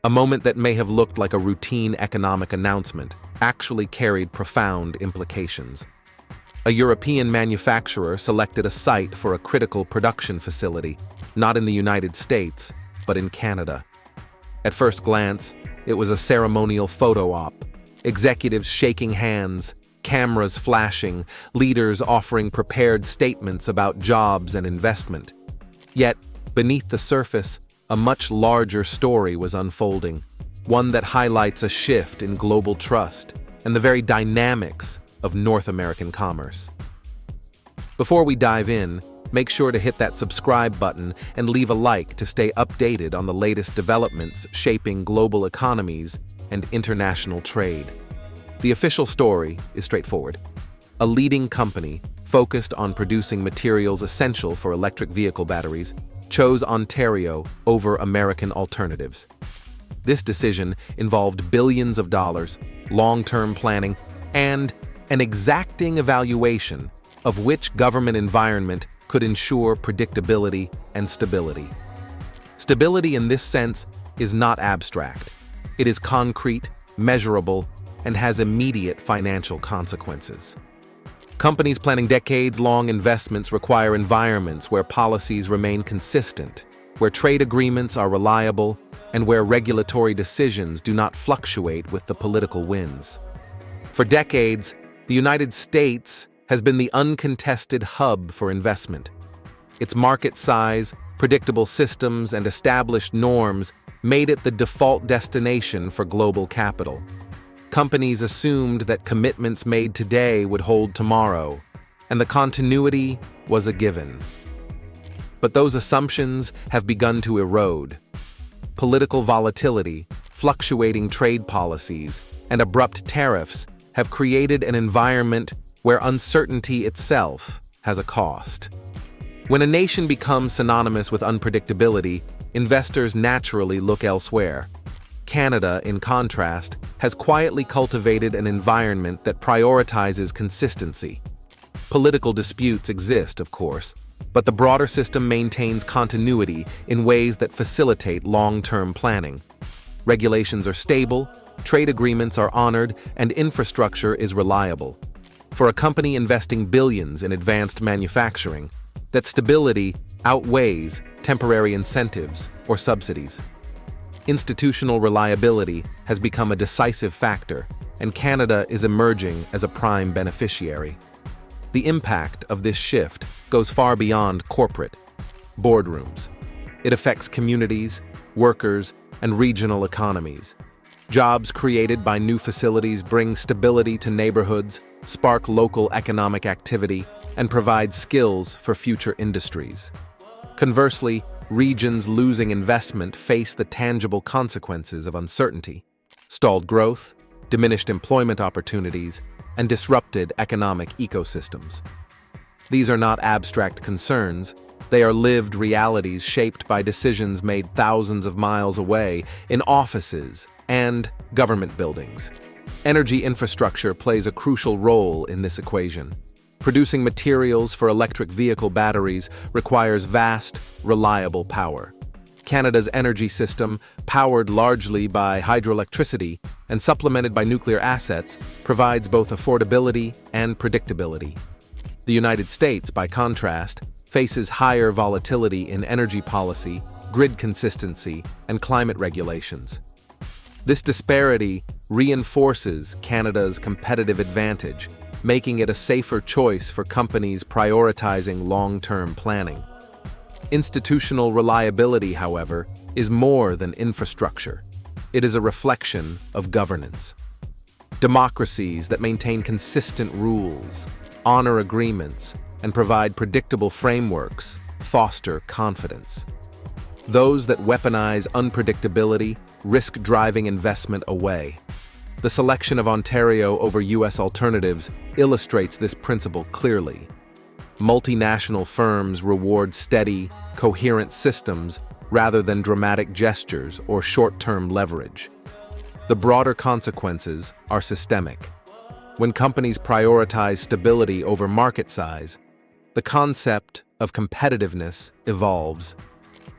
A moment that may have looked like a routine economic announcement actually carried profound implications. A European manufacturer selected a site for a critical production facility, not in the United States, but in Canada. At first glance, it was a ceremonial photo op, executives shaking hands, cameras flashing, leaders offering prepared statements about jobs and investment. Yet, beneath the surface, a much larger story was unfolding, one that highlights a shift in global trust and the very dynamics of North American commerce. Before we dive in, make sure to hit that subscribe button and leave a like to stay updated on the latest developments shaping global economies and international trade. The official story is straightforward. A leading company focused on producing materials essential for electric vehicle batteries chose Ontario over American alternatives. This decision involved billions of dollars, long-term planning, and an exacting evaluation of which government environment could ensure predictability and stability. Stability in this sense is not abstract. It is concrete, measurable, and has immediate financial consequences. Companies planning decades-long investments require environments where policies remain consistent, where trade agreements are reliable, and where regulatory decisions do not fluctuate with the political winds. For decades, the United States has been the uncontested hub for investment. Its market size, predictable systems, and established norms made it the default destination for global capital. Companies assumed that commitments made today would hold tomorrow, and the continuity was a given. But those assumptions have begun to erode. Political volatility, fluctuating trade policies, and abrupt tariffs have created an environment where uncertainty itself has a cost. When a nation becomes synonymous with unpredictability, investors naturally look elsewhere. Canada, in contrast, has quietly cultivated an environment that prioritizes consistency. Political disputes exist, of course, but the broader system maintains continuity in ways that facilitate long-term planning. Regulations are stable, trade agreements are honored, and infrastructure is reliable. For a company investing billions in advanced manufacturing, that stability outweighs temporary incentives or subsidies. Institutional reliability has become a decisive factor, and Canada is emerging as a prime beneficiary. The impact of this shift goes far beyond corporate boardrooms. It affects communities, workers, and regional economies. Jobs created by new facilities bring stability to neighborhoods, spark local economic activity, and provide skills for future industries. Conversely, regions losing investment face the tangible consequences of uncertainty: stalled growth, diminished employment opportunities, and disrupted economic ecosystems. These are not abstract concerns. They are lived realities shaped by decisions made thousands of miles away in offices and government buildings. Energy infrastructure plays a crucial role in this equation. Producing materials for electric vehicle batteries requires vast, reliable power. Canada's energy system, powered largely by hydroelectricity and supplemented by nuclear assets, provides both affordability and predictability. The United States, by contrast, faces higher volatility in energy policy, grid consistency, and climate regulations. This disparity reinforces Canada's competitive advantage, making it a safer choice for companies prioritizing long-term planning. Institutional reliability, however, is more than infrastructure. It is a reflection of governance. Democracies that maintain consistent rules, honor agreements, and provide predictable frameworks foster confidence. Those that weaponize unpredictability risk driving investment away. The selection of Ontario over U.S. alternatives illustrates this principle clearly. Multinational firms reward steady, coherent systems rather than dramatic gestures or short-term leverage. The broader consequences are systemic. When companies prioritize stability over market size, the concept of competitiveness evolves.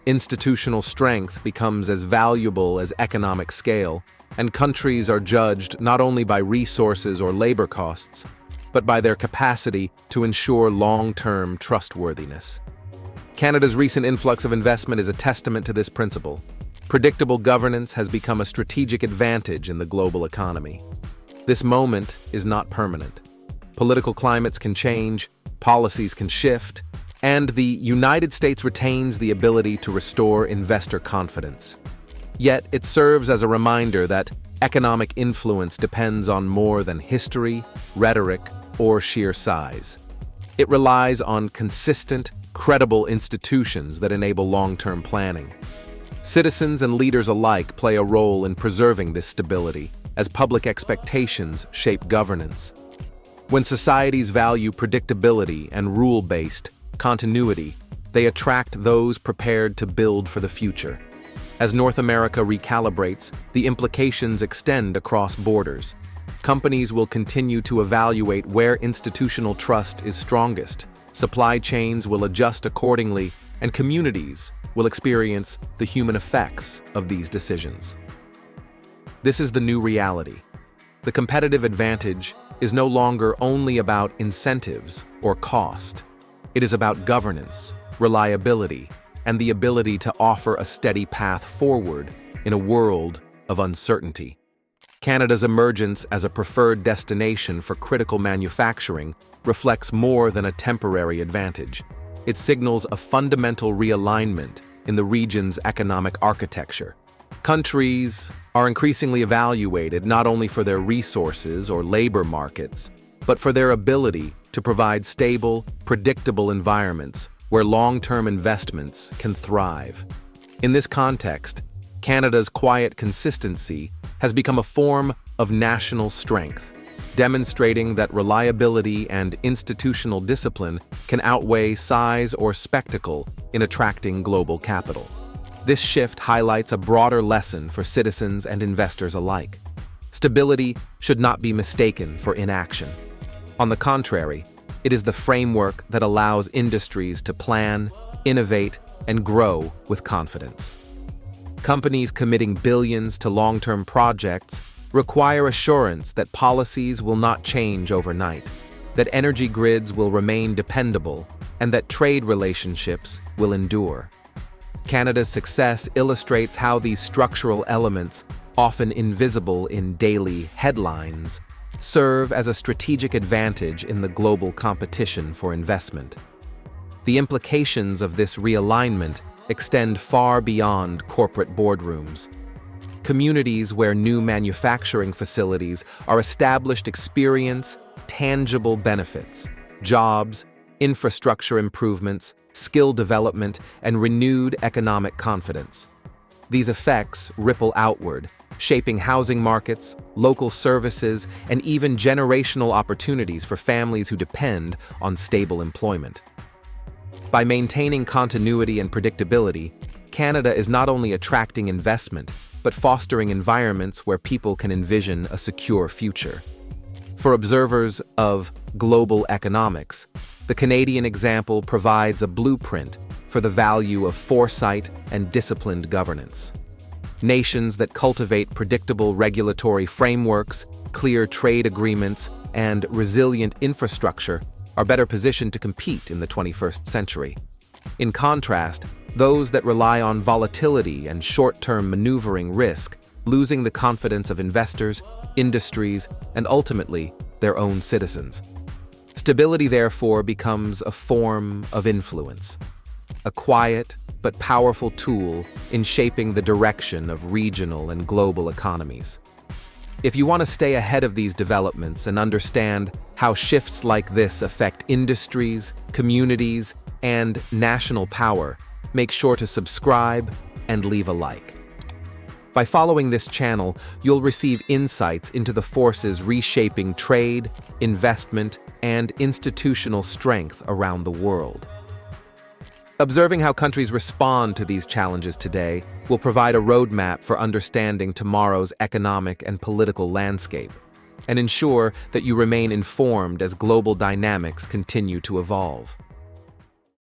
Institutional strength becomes as valuable as economic scale, and countries are judged not only by resources or labor costs, but by their capacity to ensure long-term trustworthiness. Canada's recent influx of investment is a testament to this principle. Predictable governance has become a strategic advantage in the global economy. This moment is not permanent. Political climates can change, policies can shift, and the United States retains the ability to restore investor confidence. Yet it serves as a reminder that economic influence depends on more than history, rhetoric, or sheer size. It relies on consistent, credible institutions that enable long-term planning. Citizens and leaders alike play a role in preserving this stability, as public expectations shape governance. When societies value predictability and rule-based continuity, they attract those prepared to build for the future. As North America recalibrates, the implications extend across borders. Companies will continue to evaluate where institutional trust is strongest, supply chains will adjust accordingly, and communities will experience the human effects of these decisions. This is the new reality. The competitive advantage is no longer only about incentives or cost. It is about governance, reliability, and the ability to offer a steady path forward in a world of uncertainty. Canada's emergence as a preferred destination for critical manufacturing reflects more than a temporary advantage. It signals a fundamental realignment in the region's economic architecture. Countries are increasingly evaluated not only for their resources or labor markets, but for their ability to provide stable, predictable environments where long-term investments can thrive. In this context, Canada's quiet consistency has become a form of national strength, demonstrating that reliability and institutional discipline can outweigh size or spectacle in attracting global capital. This shift highlights a broader lesson for citizens and investors alike. Stability should not be mistaken for inaction. On the contrary, it is the framework that allows industries to plan, innovate, and grow with confidence. Companies committing billions to long-term projects require assurance that policies will not change overnight, that energy grids will remain dependable, and that trade relationships will endure. Canada's success illustrates how these structural elements, often invisible in daily headlines, serve as a strategic advantage in the global competition for investment. The implications of this realignment extend far beyond corporate boardrooms. Communities where new manufacturing facilities are established experience tangible benefits, jobs, infrastructure improvements, skill development, and renewed economic confidence. These effects ripple outward, shaping housing markets, local services, and even generational opportunities for families who depend on stable employment. By maintaining continuity and predictability, Canada is not only attracting investment, but fostering environments where people can envision a secure future. For observers of global economics, the Canadian example provides a blueprint for the value of foresight and disciplined governance. Nations that cultivate predictable regulatory frameworks, clear trade agreements, and resilient infrastructure are better positioned to compete in the 21st century. In contrast, those that rely on volatility and short-term maneuvering risk losing the confidence of investors, industries, and ultimately their own citizens. Stability, therefore, becomes a form of influence, a quiet but powerful tool in shaping the direction of regional and global economies. If you want to stay ahead of these developments and understand how shifts like this affect industries, communities, and national power, make sure to subscribe and leave a like. By following this channel, you'll receive insights into the forces reshaping trade, investment, and institutional strength around the world. Observing how countries respond to these challenges today will provide a roadmap for understanding tomorrow's economic and political landscape, and ensure that you remain informed as global dynamics continue to evolve.